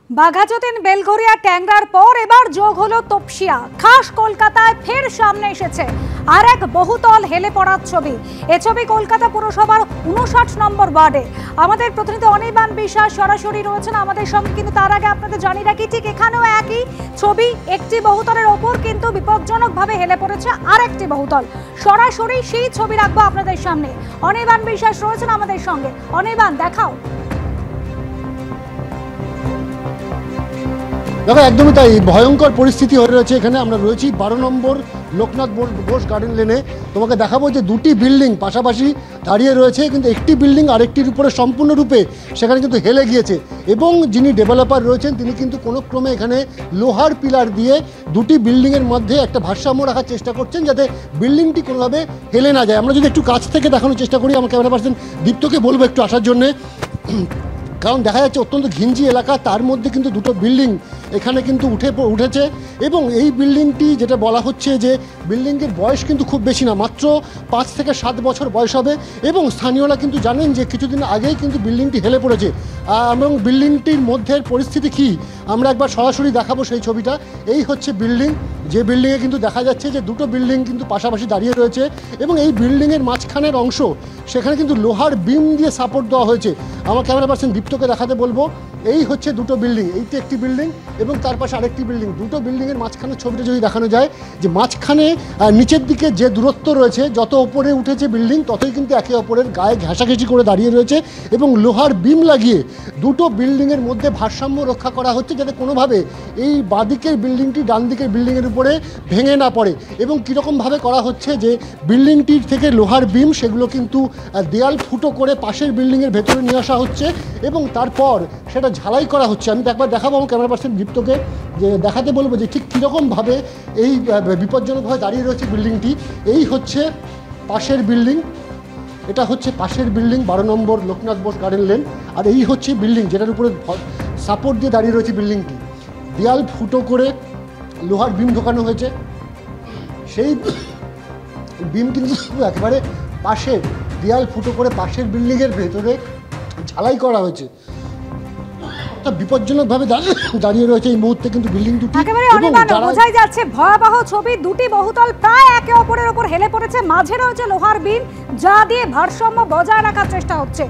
বাঘাযতীন বেলঘরিয়া ট্যাংরার পর এবার যোগ হলো তপসিয়া। খাস কলকাতায় ফের সামনে এসেছে আর এক বহুতল হেলে পড়ার ছবি। এ ছবি কলকাতা পুরসভার 59 নম্বর ওয়ার্ডে। আমাদের প্রতিনিধি অনির্বাণ বিশ্বাস সরাসরি রয়েছেন আমাদের সঙ্গে, কিন্তু তার আগে আপনাদের জানিয়ে রাখি ঠিক এখানেও একই ছবি। একটি বহুতলের ওপর কিন্তু বিপজ্জনকভাবে হেলে পড়েছে আর একটি বহুতল। সরাসরি সেই ছবি রাখবো আপনাদের সামনে। অনির্বাণ বিশ্বাস রয়েছেন আমাদের সঙ্গে। অনির্বাণ, দেখাও। দেখো, একদমই তাই, ভয়ঙ্কর পরিস্থিতি হয়ে রয়েছে এখানে। আমরা রয়েছি 12 নম্বর লোকনাথ বোস গার্ডেন লেনে। তোমাকে দেখাবো যে দুটি বিল্ডিং পাশাপাশি দাঁড়িয়ে রয়েছে, কিন্তু একটি বিল্ডিং আরেকটির উপরে সম্পূর্ণরূপে সেখানে কিন্তু হেলে গিয়েছে। এবং যিনি ডেভেলপার রয়েছেন তিনি কিন্তু কোনো ক্রমে এখানে লোহার পিলার দিয়ে দুটি বিল্ডিংয়ের মধ্যে একটা ভারসাম্য রাখার চেষ্টা করছেন, যাতে বিল্ডিংটি কোনোভাবে হেলে না যায়। আমরা যদি একটু কাছ থেকে দেখানোর চেষ্টা করি, আমার ক্যামেরা পার্সন দীপ্তকে বলবো একটু আসার জন্যে, কারণ দেখা যাচ্ছে অত্যন্ত ঘিঞ্জি এলাকা, তার মধ্যে কিন্তু দুটো বিল্ডিং এখানে কিন্তু উঠেছে। এবং এই বিল্ডিংটি যেটা বলা হচ্ছে যে বিল্ডিংয়ের বয়স কিন্তু খুব বেশি না, মাত্র 5 থেকে 7 বছর বয়স হবে। এবং স্থানীয়রা কিন্তু জানেন যে কিছুদিন আগেই কিন্তু বিল্ডিংটি হেলে পড়েছে। এবং বিল্ডিংটির মধ্যে পরিস্থিতি কী আমরা একবার সরাসরি দেখাবো সেই ছবিটা। এই হচ্ছে বিল্ডিং, যে বিল্ডিংয়ে কিন্তু দেখা যাচ্ছে যে দুটো বিল্ডিং কিন্তু পাশাপাশি দাঁড়িয়ে রয়েছে। এবং এই বিল্ডিংয়ের মাঝখানের অংশ সেখানে কিন্তু লোহার বিম দিয়ে সাপোর্ট দেওয়া হয়েছে। আমার ক্যামেরা পার্সন দীপ্তকে দেখাতে বলবো। এই হচ্ছে দুটো বিল্ডিং, এইটি একটি বিল্ডিং এবং তার পাশে আরেকটি বিল্ডিং। দুটো বিল্ডিংয়ের মাঝখানের ছবিটা যদি দেখানো যায়, যে মাঝখানে নিচের দিকে যে দূরত্ব রয়েছে, যত ওপরে উঠেছে বিল্ডিং ততই কিন্তু একে অপরের গায়ে ঘেঁষাঘেঁষি করে দাঁড়িয়ে রয়েছে। এবং লোহার বিম লাগিয়ে দুটো বিল্ডিংয়ের মধ্যে ভারসাম্য রক্ষা করা হচ্ছে, যাতে কোনোভাবে এই বাঁদিকের বিল্ডিংটি ডান দিকের বিল্ডিংয়ের উপরে ভেঙে না পড়ে। এবং কীরকমভাবে করা হচ্ছে যে বিল্ডিংটির থেকে লোহার বিম সেগুলো কিন্তু দেয়াল ফুটো করে পাশের বিল্ডিংয়ের ভেতরে নিয়ে আসা হচ্ছে এবং তারপর সেটা ঝালাই করা হচ্ছে। আমি একবার দেখাবো আমার ক্যামেরা পার্সন দীপ্তকে, যে দেখাতে বলবো যে ঠিক কীরকমভাবে এই বিপজ্জনকভাবে দাঁড়িয়ে রয়েছে বিল্ডিংটি। এই হচ্ছে পাশের বিল্ডিং, এটা হচ্ছে পাশের বিল্ডিং 12 নম্বর লোকনাথ বোস গার্ডেন লেন। আর এই হচ্ছে বিল্ডিং যেটার উপরে সাপোর্ট দিয়ে দাঁড়িয়ে রয়েছে বিল্ডিংটি। দেয়াল ফুটো করে লোহার বিম ঢোকানো হয়েছে, সেই বিম কিন্তু একেবারে পাশের দেয়াল ফুটো করে পাশের বিল্ডিংয়ের ভেতরে ঝালাই করা হয়েছে। বিপজ্জনকভাবে দাঁড়িয়ে রয়েছে এই মুহূর্তে কিন্তু বিল্ডিং দুটি। একেবারে অনির্বাণ, বোঝাই যাচ্ছে ভয়াবহ ছবি। দুটি বহুতল প্রায় একে অপরের উপর হেলে পড়েছে, মাঝে রয়েছে লোহার বিম, যা দিয়ে ভারসাম্য বজায় রাখার চেষ্টা হচ্ছে।